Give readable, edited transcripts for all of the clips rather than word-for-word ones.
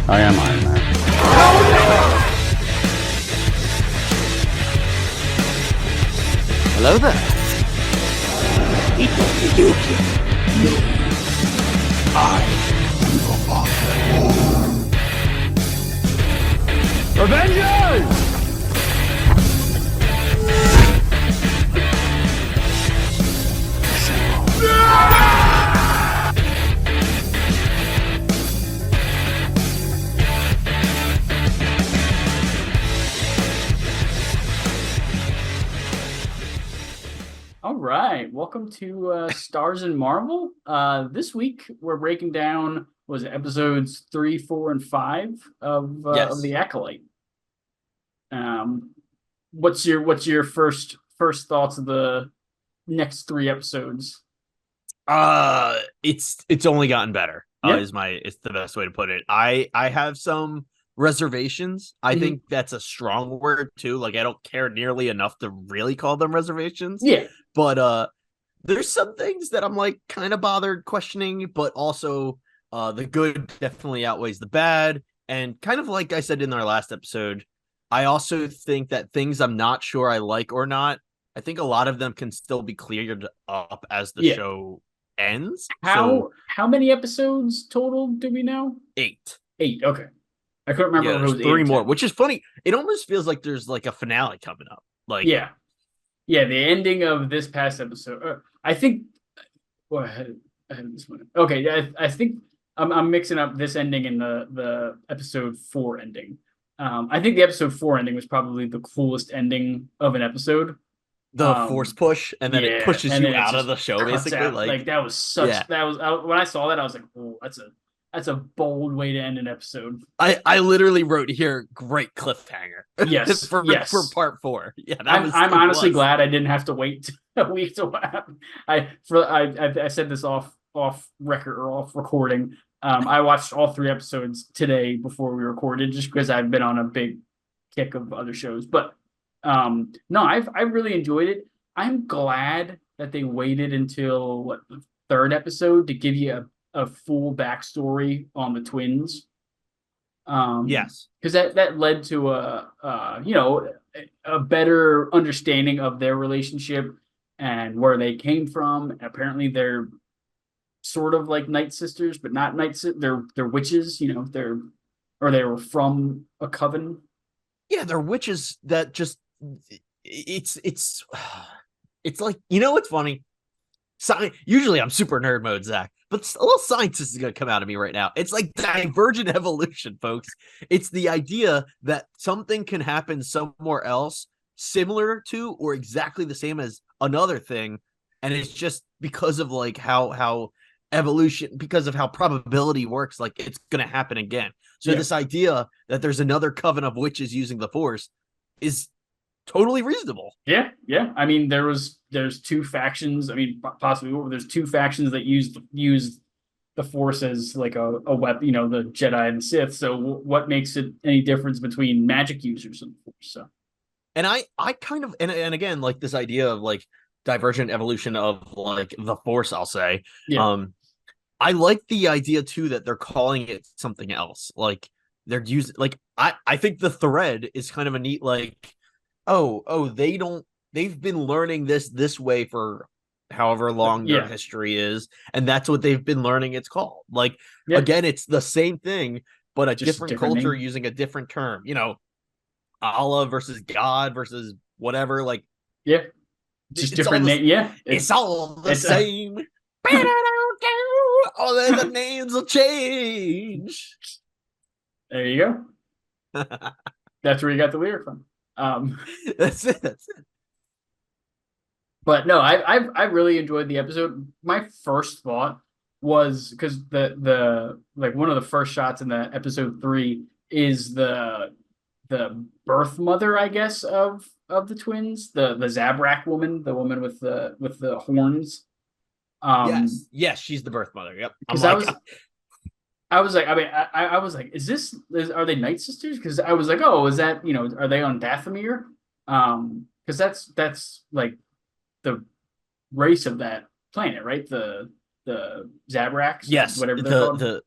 I am Iron Man. Hello there. Avengers! All right, welcome to Stars in Marvel. This week we're breaking down episodes 3, 4, and 5 of the Acolyte. What's your first thoughts of the next 3 episodes? It's only gotten better. Yeah. It's the best way to put it. I have some reservations. I think that's a strong word too. Like I don't care nearly enough to really call them reservations. Yeah. But there's some things that I'm like kind of bothered questioning, but also the good definitely outweighs the bad. And kind of like I said in our last episode, I also think that things I'm not sure I like or not, I think a lot of them can still be cleared up as the show ends. How many episodes total do we know? 8. 8. Okay. I couldn't remember if it was 3 8 more, which is funny. It almost feels like there's like a finale coming up. Like yeah, the ending of this past episode. I think. Well, I had this one. Okay, yeah, I think I'm mixing up this ending and the episode 4 ending. I think the episode 4 ending was probably the coolest ending of an episode. The force push, and then it pushes you out of the show, basically. Like that was such that was when I saw that I was like, oh, that's a bold way to end an episode. I literally wrote here, great cliffhanger. Yes, for part 4. Yeah, I'm honestly glad I didn't have to wait a week to what happened. I said this off record or off recording. I watched all 3 episodes today before we recorded, just because I've been on a big kick of other shows. But no, I really enjoyed it. I'm glad that they waited until the 3rd episode to give you a full backstory on the twins. Yes, because that led to a better understanding of their relationship and where they came from. Apparently, they're sort of like Night Sisters, but not they're witches. They were from a coven. Yeah, they're witches that just it's like, what's funny? Usually I'm super nerd mode, Zach, but a little scientist is going to come out of me right now. It's like divergent evolution, folks. It's the idea that something can happen somewhere else similar to or exactly the same as another thing, and it's just because of like how evolution, because of how probability works, like it's going to happen again. So this idea that there's another coven of witches using the Force is totally reasonable. Yeah. I mean, there's 2 factions. I mean, possibly there's 2 factions that use the Force as like a weapon. The Jedi and the Sith. So what makes it any difference between magic users and the Force? So, and I kind of and again, like this idea of like divergent evolution of like the Force, I'll say. Yeah. I like the idea too that they're calling it something else. Like they're using, like I think the thread is kind of a neat, like, they've been learning this way for however long their history is, and that's what they've been learning it's called. Like again, it's the same thing, but a different culture name. Using a different term. Allah versus God versus whatever. Like just different name. Yeah, it's all the same. Oh, then the names will change. There you go. That's where you got the lyric from. That's it. But no, I really enjoyed the episode. My first thought was, because the like one of the first shots in the episode 3 is the birth mother, I guess, of the twins, the Zabrak woman, the woman with the horns. Yes, she's the birth mother. Yep. I was like, are they Night Sisters? Because I was like, oh, is that, are they on Dathomir? Because that's like the race of that planet, right? The Zabraks. Yes. Whatever they're called.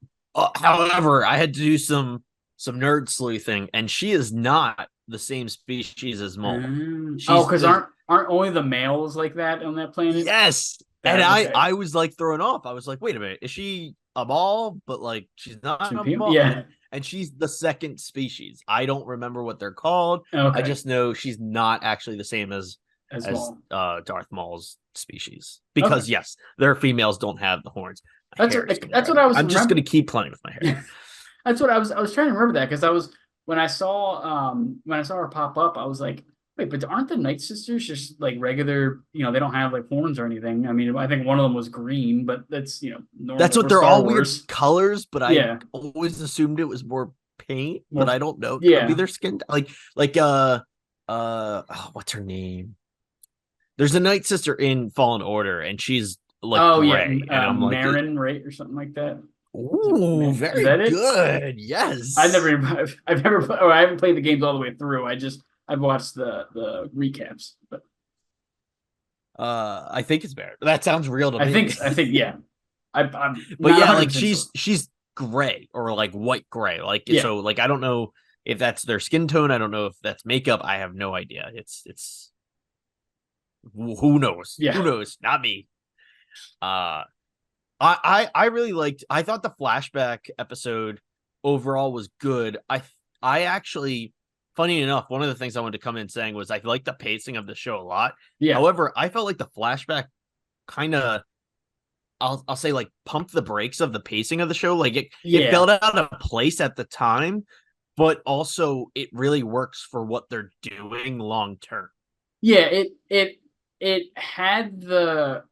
However, I had to do some some nerd sleuthing, and she is not the same species as Maul. Oh, She's because aren't only the males like that on that planet? yes, and That okay. I was like thrown off. I was like, wait a minute, is she a Maul? But like she's not a Maul, Yeah. and she's the second species. I don't remember what they're called. Okay. I just know she's not actually the same as Maul. Darth Maul's species, because yes, their females don't have the horns. That's what I was. I'm just gonna keep playing with my hair. That's what I was trying to remember that, because I was when I saw her pop up, I was like, wait, but aren't the Night Sisters just like regular? You know, they don't have like horns or anything. I mean, I think one of them was green, but that's normal. That's what they're Star all Wars. weird colors, but I Yeah. always assumed it was more paint, but I don't know. Yeah. Could be their skin, like what's her name? There's a Night Sister in Fallen Order, and she's like gray, and I'm like Marin, right, or something like that. Ooh, very good. Yes. I haven't played the games all the way through. I've watched the recaps, but I think it's Marin. That sounds real to me. I think yeah. I'm but yeah, like she's gray or like white gray. Like so like I don't know if that's their skin tone. I don't know if that's makeup. I have no idea. It's who knows? Yeah. Who knows? Not me. I really liked. I thought the flashback episode overall was good. I actually, funny enough, one of the things I wanted to come in saying was I like the pacing of the show a lot. Yeah. However, I felt like the flashback kind of, I'll say like pumped the brakes of the pacing of the show. Like it felt out of place at the time, but also it really works for what they're doing long term. Yeah, it had the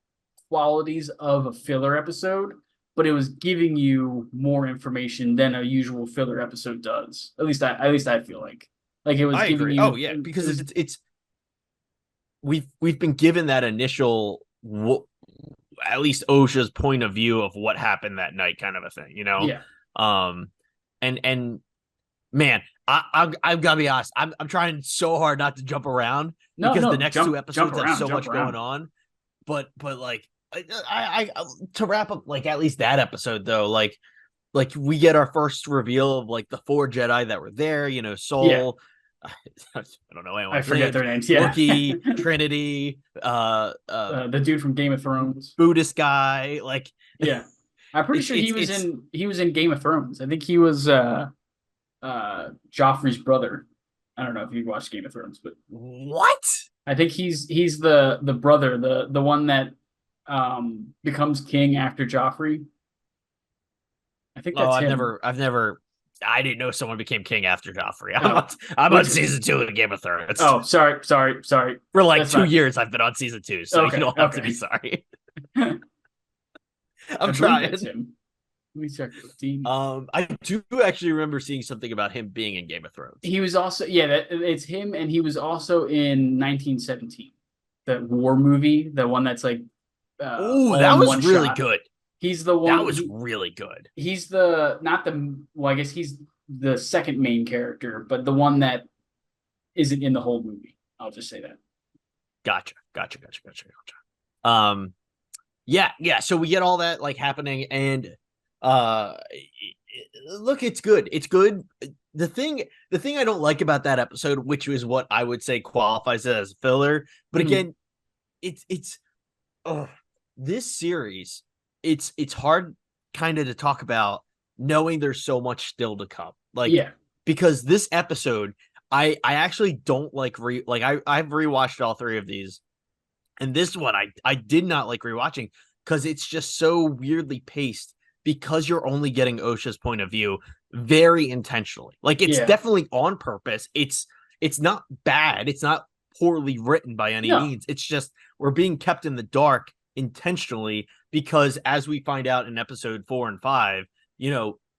qualities of a filler episode, but it was giving you more information than a usual filler episode does. At least I feel like it was giving you. Oh yeah, because it's we've been given that initial at least OSHA's point of view of what happened that night, kind of a thing, Yeah. And man, I've got to be honest. I'm trying so hard not to jump around because the next two episodes have so much going on. But like I to wrap up like at least that episode though, like we get our first reveal of like the 4 Jedi that were there. Soul. I don't know. I forget their names. Yeah. Rookie, Trinity, the dude from Game of Thrones, Buddhist guy. Like, yeah, I'm pretty sure he was in Game of Thrones. I think he was Joffrey's brother. I don't know if you've watched Game of Thrones, but what? I think he's the brother, the one that becomes king after Joffrey. I think that's him. I've never. I didn't know someone became king after Joffrey. I'm on season 2 of Game of Thrones. Oh, sorry. For like that's 2 years, I've been on season 2, so you don't have to be sorry. I'm trying. Let me check. I do actually remember seeing something about him being in Game of Thrones. He was also it's him, and he was also in 1917, the war movie, the one that's like. That was really good. He's the one that was really good. He's I guess he's the second main character, but the one that isn't in the whole movie. I'll just say that. Gotcha. Yeah. So we get all that like happening, and look, it's good. It's good. The thing I don't like about that episode, which is what I would say qualifies it as filler, but again, it's this series. It's hard kind of to talk about knowing there's so much still to come. Like, because this episode, I actually don't like I've rewatched all 3 of these, and this one I did not like rewatching because it's just so weirdly paced because you're only getting OSHA's point of view very intentionally. Like it's definitely on purpose. It's not bad. It's not poorly written by any means. It's just we're being kept in the dark intentionally because as we find out in episode 4 and 5,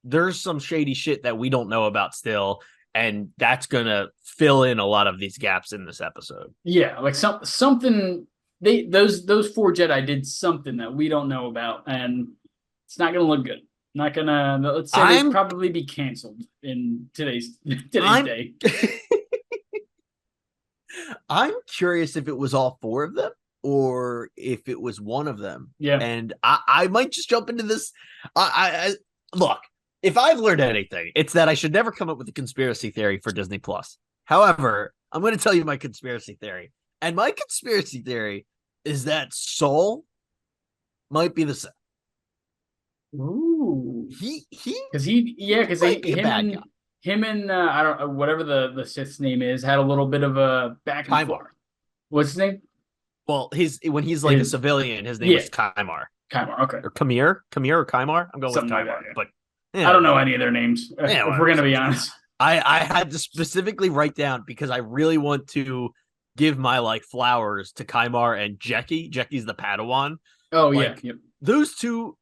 there's some shady shit that we don't know about still, and that's gonna fill in a lot of these gaps in this episode. Yeah, like something those 4 Jedi did something that we don't know about, and it's not gonna look good. Not gonna. Let's say they'd probably be canceled in today's day. I'm curious if it was all 4 of them, or if it was one of them. Yeah. And I might just jump into this. I look, if I've learned anything, it's that I should never come up with a conspiracy theory for Disney Plus. However, I'm going to tell you my conspiracy theory. And my conspiracy theory is that Soul might be the Sith. Ooh, Because because might be a bad guy. him and I don't know, whatever the Sith's name is, had a little bit of a back and forth. Kymar. What's his name? Well, when he's like a civilian, his name is Kymar. Kymar, okay. Or Kamir or Kymar. I'm going Something with Kymar, like that, yeah. but I don't know any of their names. If we're gonna be honest, I had to specifically write down because I really want to give my like flowers to Kymar and Jecki. Jecki's the Padawan. Oh like, yeah, yep. Those two.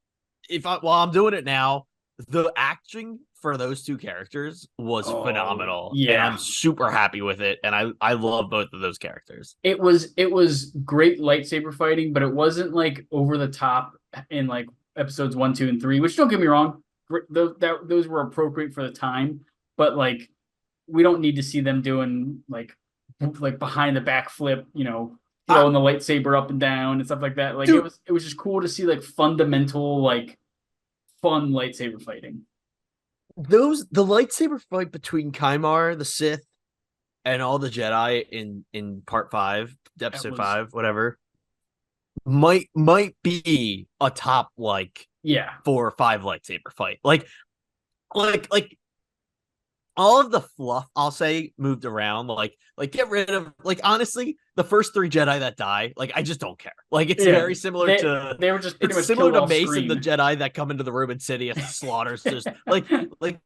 While I'm doing it now, the acting for those two characters was phenomenal. Yeah, and I'm super happy with it, and I love both of those characters. It was great lightsaber fighting, but it wasn't like over the top in like episodes 1, 2, and 3. Which, don't get me wrong, those were appropriate for the time, but like we don't need to see them doing like behind the back flip, throwing the lightsaber up and down and stuff like that. Like, dude, it was just cool to see like fundamental, like fun lightsaber fighting. The lightsaber fight between Kymar, the Sith, and all the Jedi in part 5, episode 5, whatever, might be a top 4 or 5 lightsaber fight. Like all of the fluff, I'll say, moved around. Like get rid of, like, honestly, the first 3 Jedi that die, like, I just don't care. Like, it's very similar to they were just pretty much similar to Mace and the Jedi that come into the room and Sidious slaughters. Just like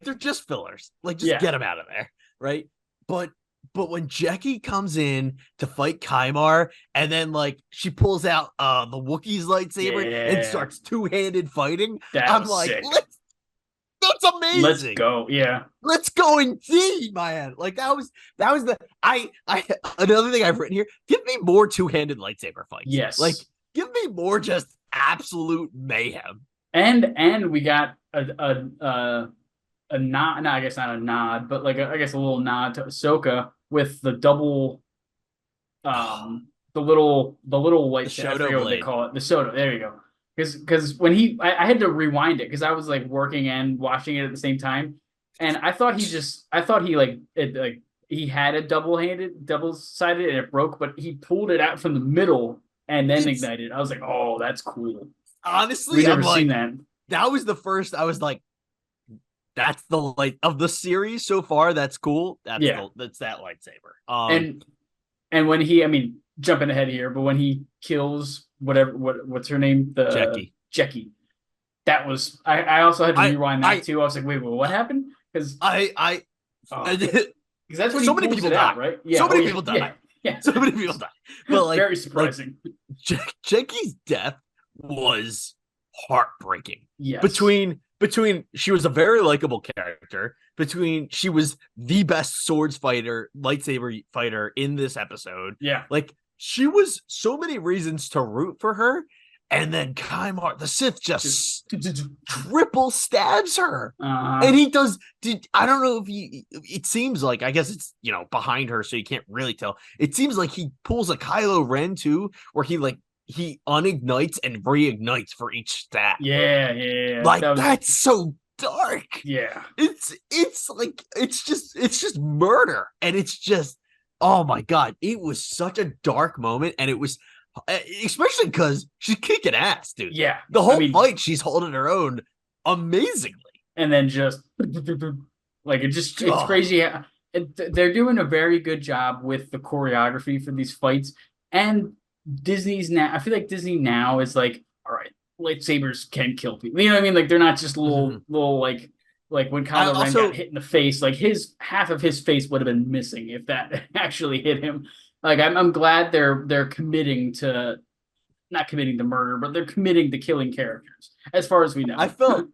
they're just fillers. Like, just get them out of there, right? But when Jecki comes in to fight Kymar, and then like she pulls out the Wookiee's lightsaber and starts 2-handed fighting, I'm like, sick. That's amazing. Let's go. Yeah. Let's go indeed, man. Like that was the another thing I've written here. Give me more 2-handed lightsaber fights. Yes. Like, give me more just absolute mayhem. And we got a nod, no, I guess not a nod, but like I guess a little nod to Ahsoka with the double the little lightsaber, I forget what they call it. The Soto. There you go. Because when I had to rewind it because I was like working and watching it at the same time, and I thought he had a double-sided and it broke, but he pulled it out from the middle and then ignited. I was like, oh, that's cool. Honestly, we've never seen that. That was the first. I was like, that's the light of the series so far. That's cool. That's that lightsaber. And when he, jumping ahead here, but when he kills what's her name? Jecki. That was I also had to rewind that too. I was like, wait, what happened? Because because that's when so many people died, right? Yeah, so many people died. Yeah. So many people died. But like, very surprising. Like, Jecki's death was heartbreaking. Yes. Between she was a very likable character, she was the best lightsaber fighter in this episode. Yeah. Like, she was so many reasons to root for her, and then Kymar, the Sith, just triple stabs her. And he does. I don't know if it seems like, I guess it's, behind her, so you can't really tell. It seems like he pulls a Kylo Ren too, where he unignites and reignites for each stab. Yeah. Like, that's so dark. Yeah. It's like, it's just murder. And it's just, oh my God, it was such a dark moment. And it was, especially because she's kicking ass, dude. Yeah. The whole fight, she's holding her own amazingly. And then just, like, it's crazy. They're doing a very good job with the choreography for these fights. And Disney's now, I feel like Disney now is like, all right, lightsabers can kill people. You know what I mean? Like, they're not just little like when Kylo Ren got hit in the face, like half of his face would have been missing if that actually hit him. Like, I'm glad they're committing to, not committing to murder, but they're committing to killing characters, as far as we know. I felt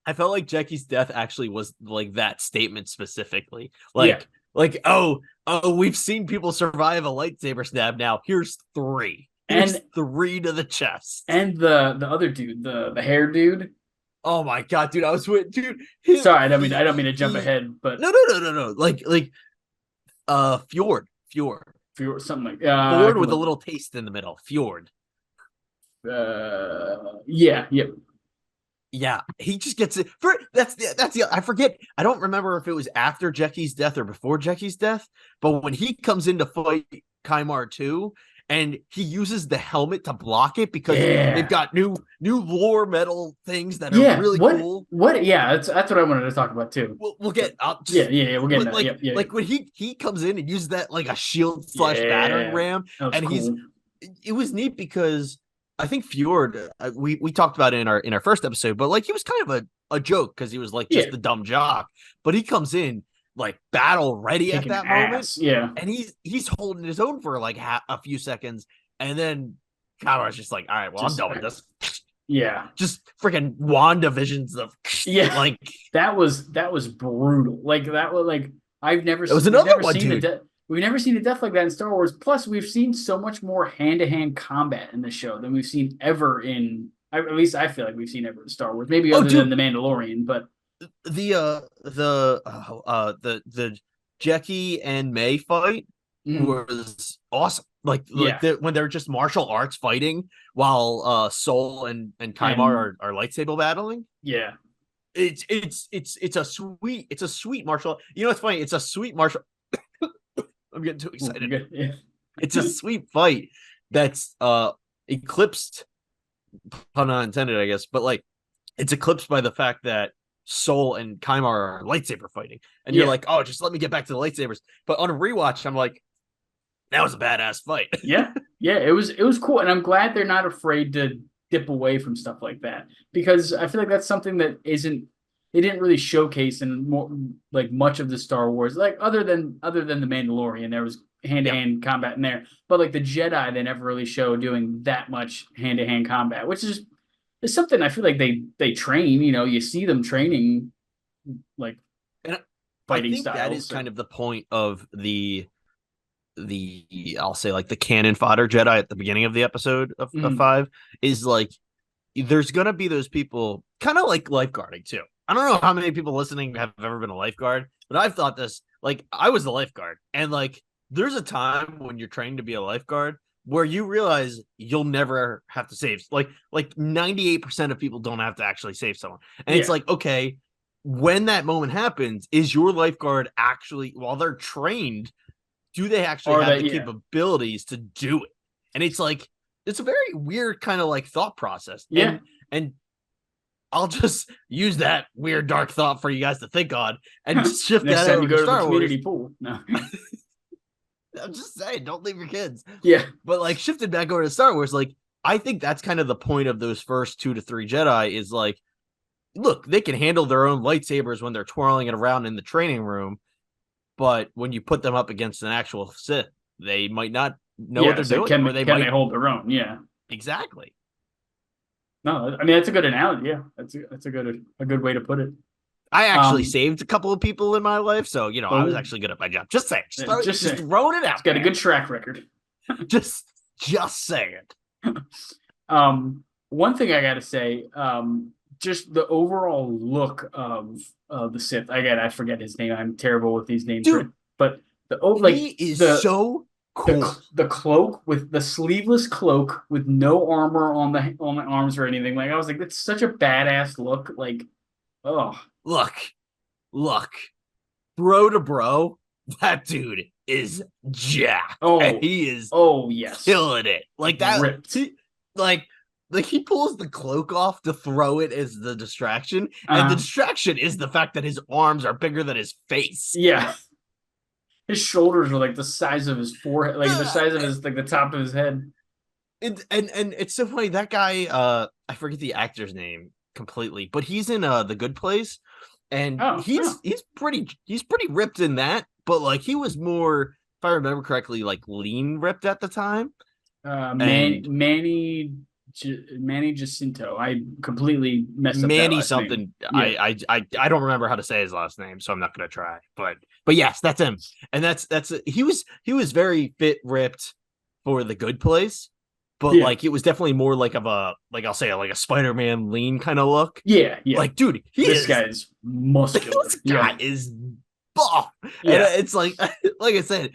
like Jecki's death actually was like that statement specifically. Like, we've seen people survive a lightsaber stab. Now here's 3. Here's 3 to the chest. And the other dude, the hair dude. Oh my God, dude! I was with dude. Sorry, I don't mean to jump ahead, but no. Like, Fjord, something like Fjord with a little taste in the middle. Fjord. Yeah. Yeah, he just gets it for that's the I forget. I don't remember if it was after Jackie's death or before Jackie's death, but when he comes in to fight Kaimar too, and he uses the helmet to block it because they've Yeah. got new lore metal things that are Yeah. really cool. What yeah, that's what I wanted to talk about too. We'll get up Yeah, just we're getting that. like Yep, yeah. like when he comes in and uses that like a shield slash battering Yeah. ram, That was and cool. it was neat because I think Fjord, we talked about it in our first episode, but like he was kind of a joke because he was like Yeah. just the dumb jock, but he comes in like battle ready at Kicking that moment, ass. Yeah. and he's holding his own for like a few seconds, and then Kamar's just like, all right, well, I'm done with this. Yeah. Just freaking WandaVisions of Yeah. like That was brutal. Like that was like I've never it was we've another never one, seen a dude. death we've never seen a death like that in Star Wars. Plus, we've seen so much more hand-to-hand combat in the show than we've seen ever in at least I feel like we've seen ever in Star Wars. Maybe Oh, other than dude, the Mandalorian, but the Jackie and May fight was awesome. yeah. When they're just martial arts fighting while Soul and Kaimar And are lightsaber battling. yeah. It's a sweet martial. You know what's funny? It's a sweet martial. I'm getting too excited. Good. Yeah. It's a sweet fight that's eclipsed, pun not intended, I guess, but like it's eclipsed by the fact that Soul and Kaimar are lightsaber fighting, and you're like, oh, just let me get back to the lightsabers. But on a rewatch, I'm like, that was a badass fight. Yeah. Yeah, it was cool, and I'm glad they're not afraid to dip away from stuff like that because I feel like that's something that isn't they didn't really showcase in more like much of the Star Wars, like other than the Mandalorian, there was hand-to-hand combat in there, but like the Jedi, they never really show doing that much hand-to-hand combat, which is something I feel like they train. You know, you see them training like And fighting I think styles. that is kind of the point of the I'll say like the cannon fodder Jedi at the beginning of the episode of 5 is like there's gonna be those people kind of like lifeguarding too. I don't know how many people listening have ever been a lifeguard, but I've thought this like I was a lifeguard, and like there's a time when you're trained to be a lifeguard where you realize you'll never have to save like 98% of people don't have to actually save someone. And it's like, okay, when that moment happens, is your lifeguard actually while they're trained, do they actually have the capabilities to do it? And it's like it's a very weird kind of like thought process. Yeah. And I'll just use that weird dark thought for you guys to think on and just shift Next that time over you go to the Star community Wars. pool. No. I'm just saying, don't leave your kids. Yeah. But like shifted back over to Star Wars, like I think that's kind of the point of those first 2 to 3 Jedi is like, look, they can handle their own lightsabers when they're twirling it around in the training room, but when you put them up against an actual Sith, they might not know what they're doing. Can they they hold their own? Yeah. Exactly. No, I mean that's a good analogy. Yeah, that's a good way to put it. I actually saved a couple of people in my life, so you know I was actually good at my job. Just saying, just throwing it out. It's got a good track record. just saying it. One thing I got to say, just the overall look of the Sith. Again, I forget his name. I'm terrible with these names, dude. But he is so cool. The cloak with the sleeveless cloak with no armor on the arms or anything. Like I was like, that's such a badass look. Like, oh, look, bro to bro, that dude is jacked. Oh, and he is. Oh yes, killing it. Like that. Ripped. Like he pulls the cloak off to throw it as the distraction, and the distraction is the fact that his arms are bigger than his face. Yeah. His shoulders are like the size of his forehead, like the size of his like the top of his head. And it's so funny that guy. I forget the actor's name completely, but he's in The Good Place, and he's pretty ripped in that. But like he was more, if I remember correctly, like lean ripped at the time. Manny Jacinto. I completely messed up Manny that something. Yeah. I don't remember how to say his last name, so I'm not gonna try. But yes, that's him. And that's he was very fit, ripped for The Good Place, but like it was definitely more like of a I'll say like a Spider-Man lean kind of look. Yeah. Like, dude, this guy is muscular. This guy is buff. Yeah. And it's like I said,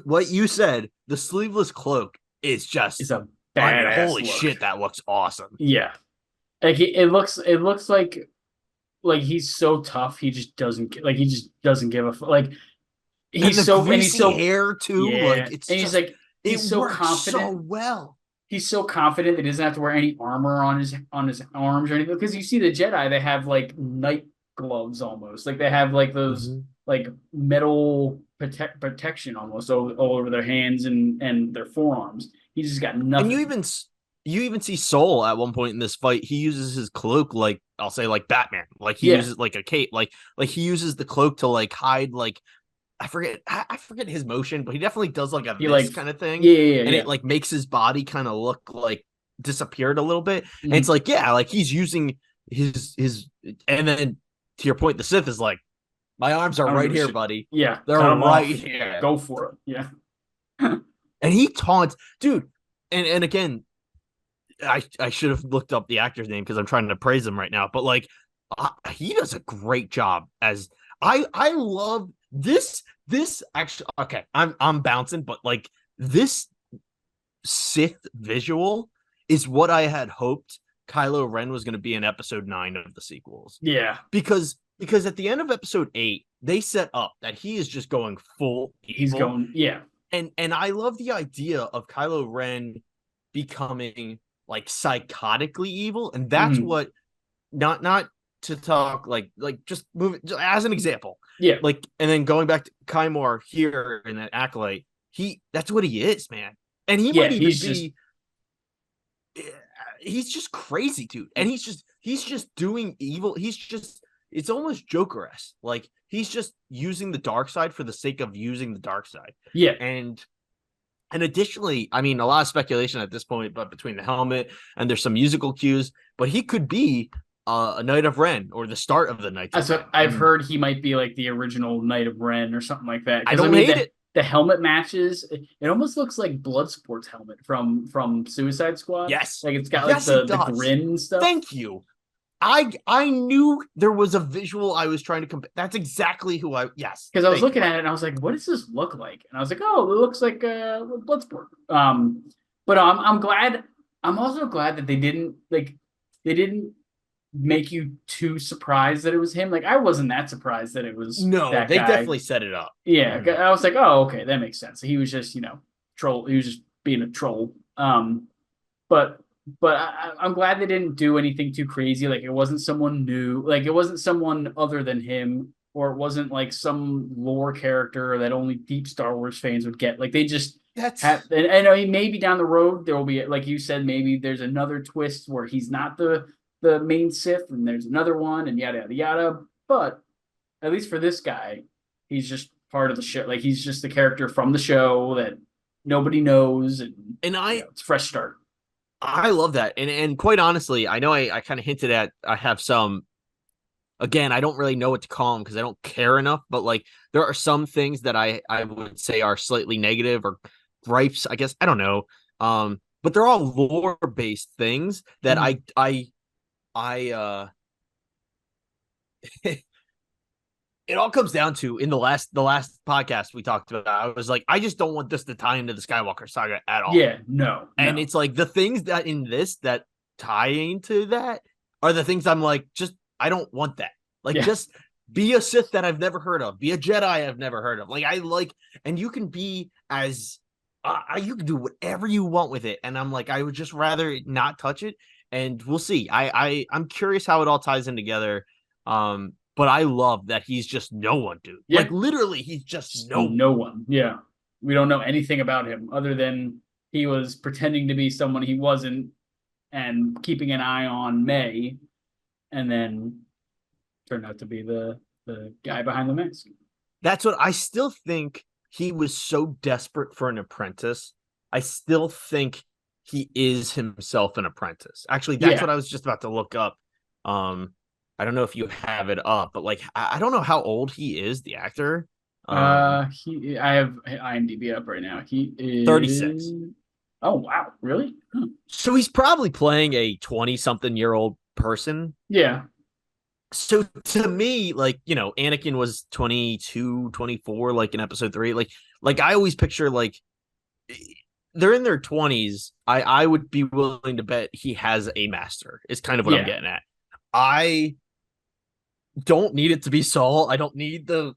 what you said, the sleeveless cloak is just a badass holy look. shit, that looks awesome. Yeah. Like it looks like he's so tough. He just doesn't like he just doesn't give a And the he's greasy so hair too, yeah, like it's and just it he's so works so confident. well. He's so confident that he doesn't have to wear any armor on his arms or anything. Because you see the Jedi, they have like night gloves almost, like they have like those Mhm. like metal protection almost all over their hands and their forearms. He's just got And nothing. you even see Soul at one point in this fight. He uses his cloak like I'll say like Batman. Like he Yeah, uses like a cape. Like he uses the cloak to like hide like I forget his motion, but he definitely does like a he this like kind of thing, and yeah. it like makes his body kind of look like disappeared a little bit. And it's Mhm. like yeah, like he's using his and then to your point, the Sith is like my arms are I don't right give a here, shit. buddy. Yeah, They're cut him right off. here. Go for it. Yeah. And he taunts, dude. And again, I should have looked up the actor's name because I'm trying to praise him right now. But like, he does a great job as I love this. This actually okay. I'm bouncing, but like this Sith visual is what I had hoped Kylo Ren was going to be in Episode 9 of the sequels Yeah. because at the end of Episode 8 they set up that he is just going full He's evil, going, yeah. and I love the idea of Kylo Ren becoming like psychotically evil, and that's Mhm. what not to talk like just move it as an example, Yeah. like and then going back to Kymor here in that Acolyte, that's what he is, man, and he Yeah. might even He's just, be he's just crazy, dude, and he's just doing evil. He's just it's almost Joker-esque. Like he's just using the dark side for the sake of using the dark side, yeah. and additionally, I mean, a lot of speculation at this point, but between the helmet and there's some musical cues, but he could be a Knight of Ren or the start of the Knights of So Ren. I've And heard he might be like the original Knight of Ren or something like that. I Because I don't mean, hate it. the helmet matches, it almost looks like Bloodsport's helmet from Suicide Squad. Yes. Like it's got like Yes, it the does. grin and stuff. Thank you. I knew there was a visual I was trying to compare. That's exactly who I yes. Because I was Thank you, looking at buddy. it and I was like, what does this look like? And I was like, oh, it looks like Bloodsport. But I'm glad. I'm also glad that they didn't make you too surprised that it was him. Like I wasn't that surprised that it was No, that they guy. definitely set it up. Yeah, Mhm. I was like, oh, okay, that makes sense. He was just troll. He was just being a troll. But I'm glad they didn't do anything too crazy. Like it wasn't someone new. Like it wasn't someone other than him, or it wasn't like some lore character that only deep Star Wars fans would get. Like they just had. That's And I mean, maybe down the road there will be, like you said, maybe there's another twist where he's not the main Sith, and there's another one, and yada yada yada. But at least for this guy, he's just part of the show. Like he's just the character from the show that nobody knows, and and it's a fresh start. I love that. And quite honestly, I know I kind of hinted at I have some again, I don't really know what to call them because I don't care enough, but like there are some things that I would say are slightly negative or gripes, I guess. I don't know. But they're all lore based things that Mm-hmm. I it all comes down to in the last podcast we talked about, I was like, I just don't want this to tie into the Skywalker saga at all. Yeah, no, And no. it's like the things that in this that tie into that are the things I'm like, just I don't want that. Like Yeah, just be a Sith that I've never heard of, be a Jedi I've never heard of. Like I like, and you can be as you can do whatever you want with it. And I'm like, I would just rather not touch it. And we'll see. I'm curious how it all ties in together. But I love that he's just no one, dude. yeah. Like literally, he's just Just no one. no one. Yeah. We don't know anything about him other than he was pretending to be someone he wasn't and keeping an eye on May, and then turned out to be the guy behind the mask. That's what I still think he was so desperate for an apprentice. I still think he is himself an apprentice. Actually, that's Yeah. what I was just about to look up. I don't know if you have it up, but like I don't know how old he is, the actor. I have IMDb up right now. He 36. is. Oh wow, really? Huh. So he's probably playing a 20-something-year-old person. Yeah. So to me, like, Anakin was 22, 24, like in episode 3. Like I always picture like they're in their 20s. I would be willing to bet he has a master. Is kind of what I'm Yeah. getting at. I don't need it to be Saul. I don't need the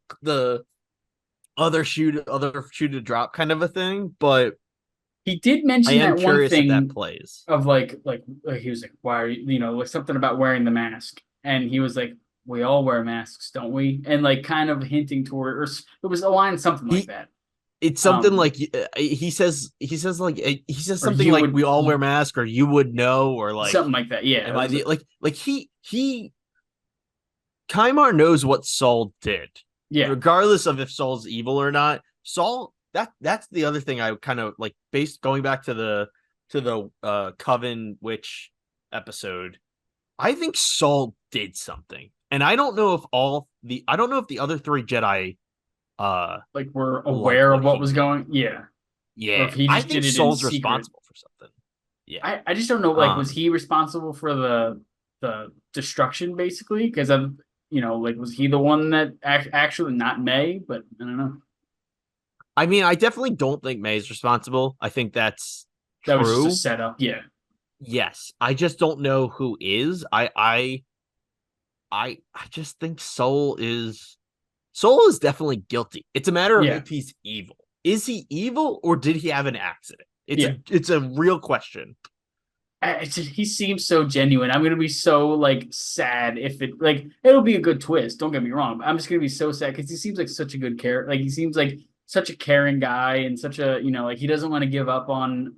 other shoe to drop kind of a thing, but He did I mention am that one curious if that thing plays. of like he was like, why are you, like something about wearing the mask, and he was like, we all wear masks, don't we? And like kind of hinting toward, or it was a line something like He that. it's something Um, like he says or something you like would we all wear masks or you would know or like something like that. Yeah, am it I was the like he Kymar knows what Saul did, yeah, regardless of if Saul's evil or not. Saul that's the other thing I kind of like based going back to the Coven Witch episode. I think Saul did something. And I don't know if the other three Jedi like we're like aware of what what he was did. going. Yeah, or Yeah. if he I just think did it in Saul's secret. responsible for something. Yeah. I just don't know. Like, was Um he responsible for the destruction basically? Because of like was he the one that actually not May? But I don't know. I mean, I definitely don't think May's responsible. I think that's That was just a true. setup. Yeah, Yes. I just don't know who is. I just think Soul is definitely guilty. It's a matter of yeah, if he's evil. Is he evil or did he have an accident? yeah. It's a real question. He seems so genuine. I'm gonna be so like sad if it'll be a good twist. Don't get me wrong. But I'm just gonna be so sad because he seems like such a good character. Like he seems like such a caring guy and such a like he doesn't want to give up on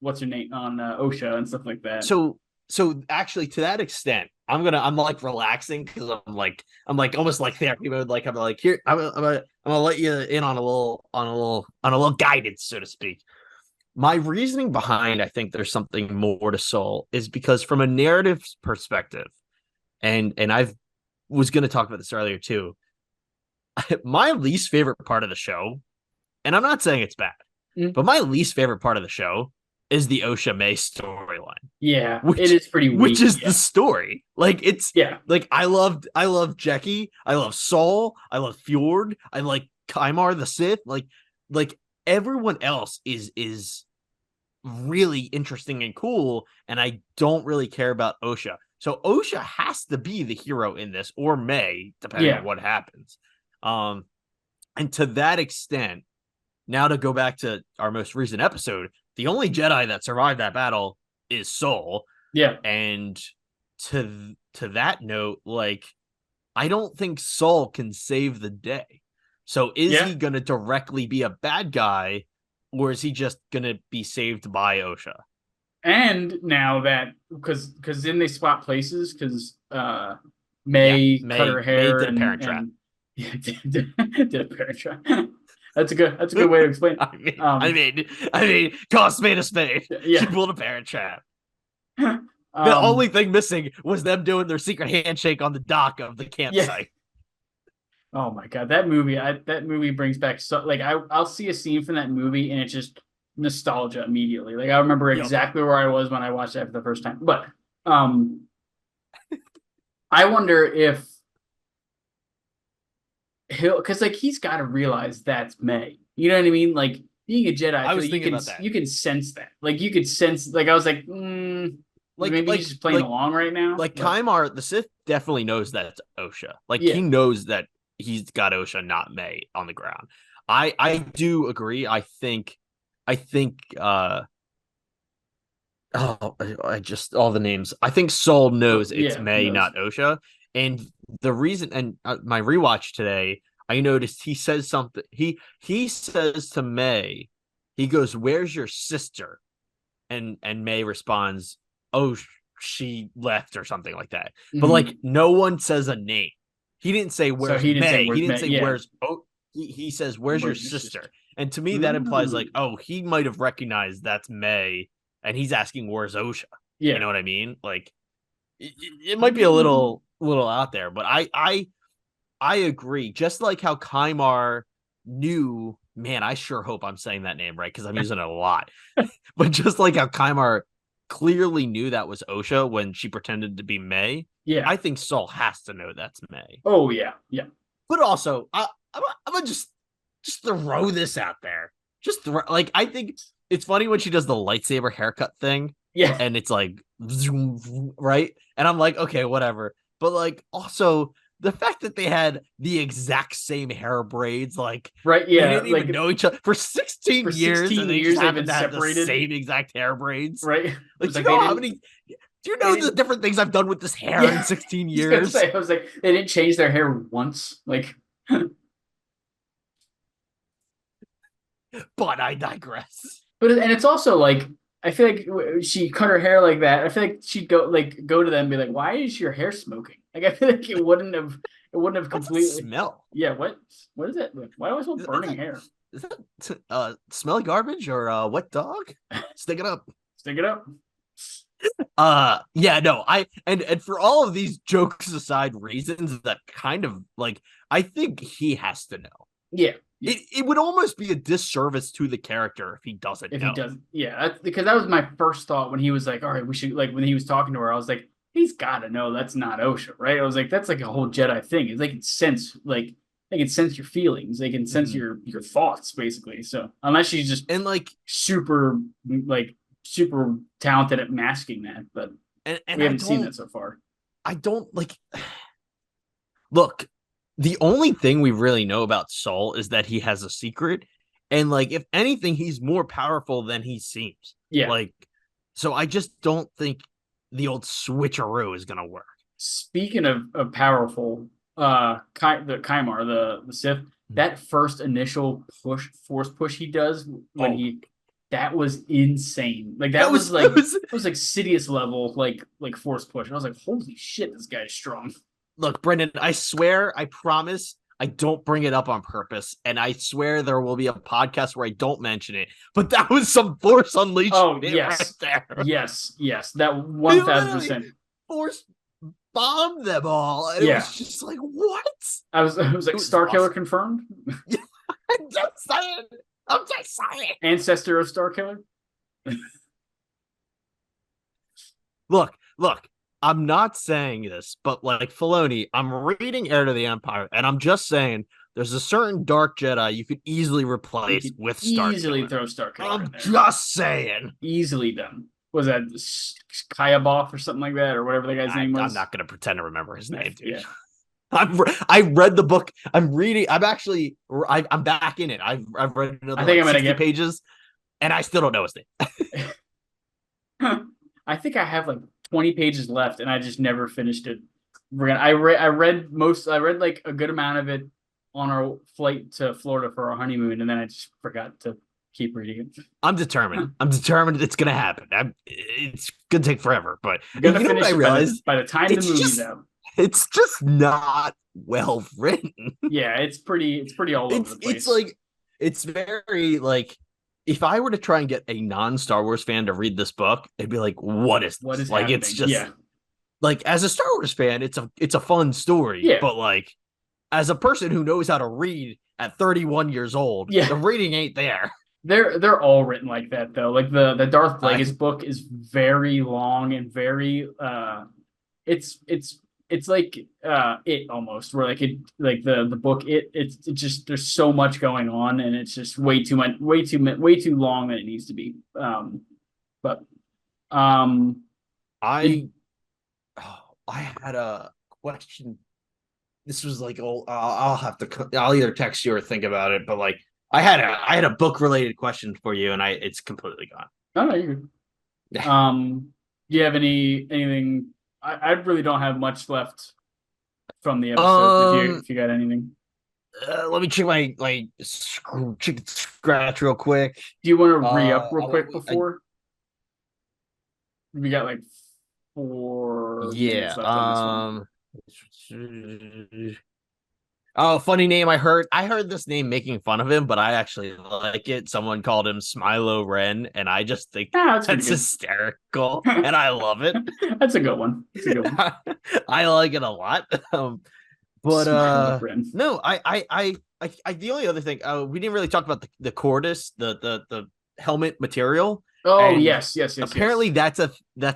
what's her name on OSHA and stuff like that. So actually to that extent, I'm like relaxing because I'm like almost like therapy mode. Like I'm like here I'm gonna let you in on a little guidance, so to speak. My reasoning behind I think there's something more to Soul is because from a narrative perspective, and I've was going to talk about this earlier too. My least favorite part of the show, and I'm not saying it's bad, Mm. but my least favorite part of the show is the Osha May storyline, Yeah, it which is pretty which weak. is the Yeah, story. Like it's yeah, like I love Jackie, I love Saul, I love Fjord, I like Kymar the Sith, like everyone else is really interesting and cool, and I don't really care about Osha. So Osha has to be the hero in this, or May, depending on yeah, what happens. Um, and to that extent, now to go back to our most recent episode, the only Jedi that survived that battle is Soul. yeah, And to that note, like I don't think Saul can save the day. So is yeah. he going to directly be a bad guy, or is he just going to be saved by Osha? And now that because then they swap places because Yeah, May cut her May hair did a parent trap. and yeah, did a parent trap. That's a good way to explain. I mean, I Um, mean, I mean, call spade a spade. She yeah. pulled a parent trap. The only Um, thing missing was them doing their secret handshake on the dock of the yeah. campsite. Oh my god, that movie brings back so like I'll see a scene from that movie and it's just nostalgia immediately. Like I remember Yep. exactly where I was when I watched that for the first time. But um, I wonder if he'll because like he's got to realize that's May. You know what I mean? Like being a Jedi, I I feel was like thinking about that. you can sense that. Like you could sense. Like I was like, Like, maybe like, he's just playing like, along right now. like But Kymar, the Sith definitely knows that it's Osha. Like yeah, he knows that he's got Osha, not May, on the ground. I do agree. I think I just all the names. I think Saul knows it's yeah, he May, knows. not Osha. And the reason, and my rewatch today, I noticed he says something. He says to May, he goes, "Where's your sister?" And May responds, "Oh, she left," or something like that. But Mhm. like, no one says a name. He didn't say So where's he didn't say May. He where's didn't May. say Yeah, where's oh. He says where's your where's your sister? sister? And to me, that implies like, Mm. oh, he might have recognized that's May, and he's asking where's Osha. You Yeah. know what I mean? Like, it might be a Mm. little out there, but I agree. Just like how Kymar knew, man, I sure hope I'm saying that name right because I'm using it a lot. But just like how Kymar clearly knew that was Osha when she pretended to be May, Yeah. I think Saul has to know that's May. Oh yeah. Yeah. But also, I'm gonna just throw this out there. Just throw, like I think it's funny when she does the lightsaber haircut thing, Yeah, and it's like zoom, right, and I'm like, okay, whatever. But like, also the fact that they had the exact same hair braids, like right. they Yeah, didn't even like know each other for 16 for years, and 16 they just years they've been happened to have the separated. same exact hair braids. Right. It Like, was do you like they know how didn't. many? Do you They know the didn't. different things I've done with this hair in Yeah, 16 just gonna years? say. I was like, they didn't change their hair once. Like, But I digress. but and it's also like I feel like she cut her hair like that. I feel like she'd go to them and be like, "Why is your hair smoking?" Like I feel like it wouldn't have What's that completely. smell? Yeah, what is it? Why do I smell Is burning that hair? is that smelly garbage or wet dog? Stick it up. Stick it up. Yeah, no, and for all of these jokes aside, reasons that kind of like I think he has to know. Yeah, yeah. It would almost be a disservice to the character if he doesn't If he know. does, yeah, because that was my first thought when he was like, "All right, we should," like when he was talking to her. I was like, "He's got to know that's not OSHA, right?" I was like, "That's like a whole Jedi thing. Is they can sense they can sense your feelings, they can sense Mhm. your thoughts, basically." So unless she's just And like super like super talented at masking that, but and we haven't seen that so far. I don't like look, the only thing we really know about Saul is that he has a secret. And like, if anything, he's more powerful than he seems. Yeah. Like, so I just don't think the old switcheroo is gonna work. Speaking of powerful, the Kymar, the Sith, that first initial force push he does when Oh, he, that was insane. Like that that was it was like Sidious level, like force push. And I was like, holy shit, this guy's strong. look, Brendan, I swear, I promise I don't bring it up on purpose. And I swear there will be a podcast where I don't mention it. But that was some Force Unleashed Oh shit right yes, there. yes, that He 1000%. literally force bombed them all. And it Yeah, was just like, what? I was It like, was Star Killer awesome. confirmed, I'm just saying. I'm just saying. ancestor of Star Killer. Look. I'm not saying this, but like Filoni, I'm reading Heir to the Empire, and I'm just saying there's a certain Dark Jedi you could easily You replace could with Star easily Killer. throw Star Killer in I'm there. just saying. Easily done. Was that Kayaboff or something like that, or whatever the guy's name I'm was? not gonna pretend to remember his name, dude. Yeah. I read the book. I'm reading. I'm back in it. I've read I another think like I'm gonna 60 get. pages, and I still don't know his name. I think I have like 20 pages left, and I just never finished it. I read like a good amount of it on our flight to Florida for our honeymoon, and then I just forgot to keep reading it. I'm determined. I'm determined it's gonna happen. It's gonna take forever, but I'm you gonna know what I finish it realized? by the time the It's movie's just out. it's just not well written. Yeah, it's pretty all over the It's place. like it's very like if I were to try and get a non-Star Wars fan to read this book, it'd be like, what is What this? is Like it's happening? just Yeah, like as a Star Wars fan, it's a fun story, yeah, but like as a person who knows how to read at 31 years old, yeah. the reading ain't there. They're all written like that though. Like the Darth Plagueis I book is very long and very it's like it almost where like the book it just there's so much going on and it's just way too much way too long than it needs to be. But um I oh, I had a question. This was like, oh, I'll have to. I'll either text you or think about it. But like, I had a book related question for you, and it's completely gone. I don't know you do you have anything I really don't have much left from the episodes Um, if you got anything. let me check my chicken scratch real quick. Do you want to re-up real I, quick I, before? We got like 4 minutes yeah. left on this one. Oh, funny name. I heard this name making fun of him, but I actually like it. Someone called him Smilo Ren, and I just think Ah, that's pretty that's good. hysterical, and I love it. That's a good one. That's a good one. I like it a lot. But Smile friend. no, the only other thing, we didn't really talk about the cordis, the helmet material, Oh and yes, yes, yes, yes. apparently that's a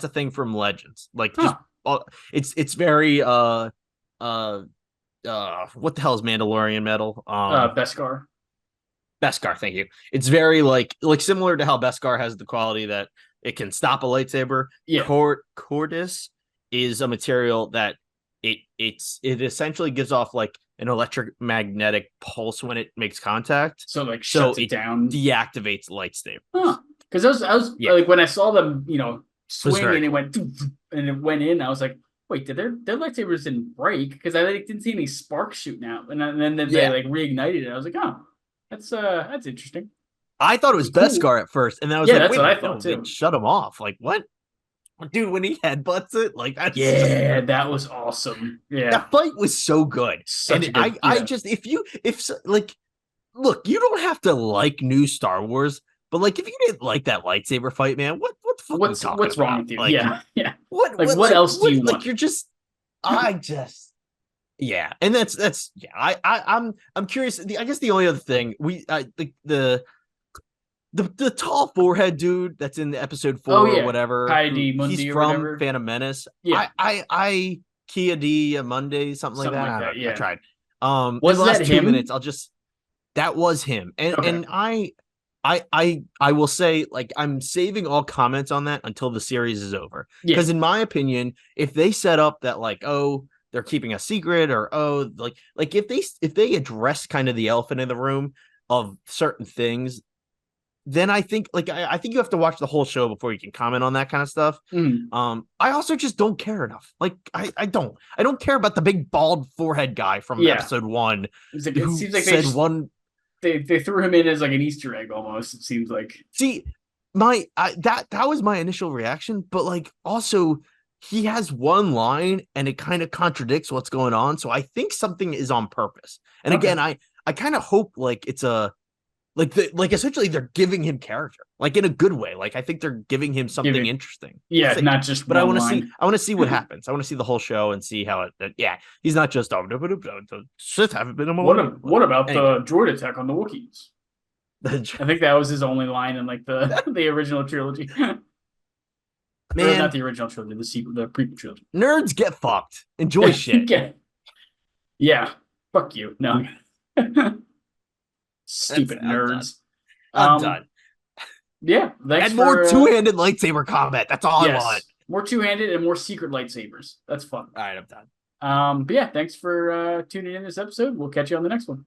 thing from Legends. Like just Huh. it's very what the hell is Mandalorian metal? Beskar. Beskar, thank you. It's very like similar to how Beskar has the quality that it can stop a lightsaber. Yeah. Cordis is a material that it essentially gives off like an electromagnetic pulse when it makes contact. So like So shuts it down. deactivates lightsaber. Huh. Because I was Yeah. like when I saw them, was swing very and it cool. went and it went in, I was like, wait, did their lightsabers didn't break? Because I like, didn't see any sparks shooting out. And then they Yeah. like reignited it. I was like, oh, that's interesting. I thought it was Cool. Beskar at first, and then I was Yeah, like, that's wait what a I minute, thought no, they too. shut him off. Like what? Dude, when he headbutts it, like that's just Yeah, that was awesome. Yeah. that fight was so good. Such And a good I yeah. just if like look, you don't have to like new Star Wars, but like if you didn't like that lightsaber fight, man, what the fuck are you talking What's wrong about? with you? Like Yeah, yeah. Like what what else do you like want? you're just I just yeah, and that's yeah. I'm curious. I guess the only other thing the tall forehead dude that's in the episode 4 Oh or yeah. whatever, Heidi he's Mundi or from whatever. Phantom Menace. Yeah, I Kia D Monday, something like something that. like I that. don't know. I Yeah. tried. In Was the that last 2 minutes, him? I'll just that was him. Okay. And I will say, like, I'm saving all comments on that until the series is over. Yeah. Because in my opinion, if they set up that like, oh, they're keeping a secret, or oh, like if they address kind of the elephant in the room of certain things, then I think like I think you have to watch the whole show before you can comment on that kind of stuff. Mm. I also just don't care enough. Like I don't care about the big bald forehead guy from Yeah. episode 1 It who seems like said one. they threw him in as like an Easter egg almost. It seems like. See, that was my initial reaction, but like also he has one line and it kind of contradicts what's going on. So I think something is on purpose. And Okay. again, I kind of hope like it's a like essentially they're giving him character, like in a good way. Like I think they're giving him something interesting. We'll Yeah, see. not just But one line. I want to see what happens. I want to see the whole show and see how yeah, he's not just Sith haven't been in my life. What about Anyway, the droid attack on the Wookiees? I think that was his only line in like the original trilogy. Or not man, the original trilogy, the prequel trilogy. nerds get fucked. Enjoy shit. Yeah. Fuck you. No. Stupid nerds. I'm done. Yeah. Thanks And more for two-handed lightsaber combat. That's all I want. more two-handed and more secret lightsabers. That's fun. All right, I'm done. But yeah, thanks for tuning in this episode. We'll catch you on the next one.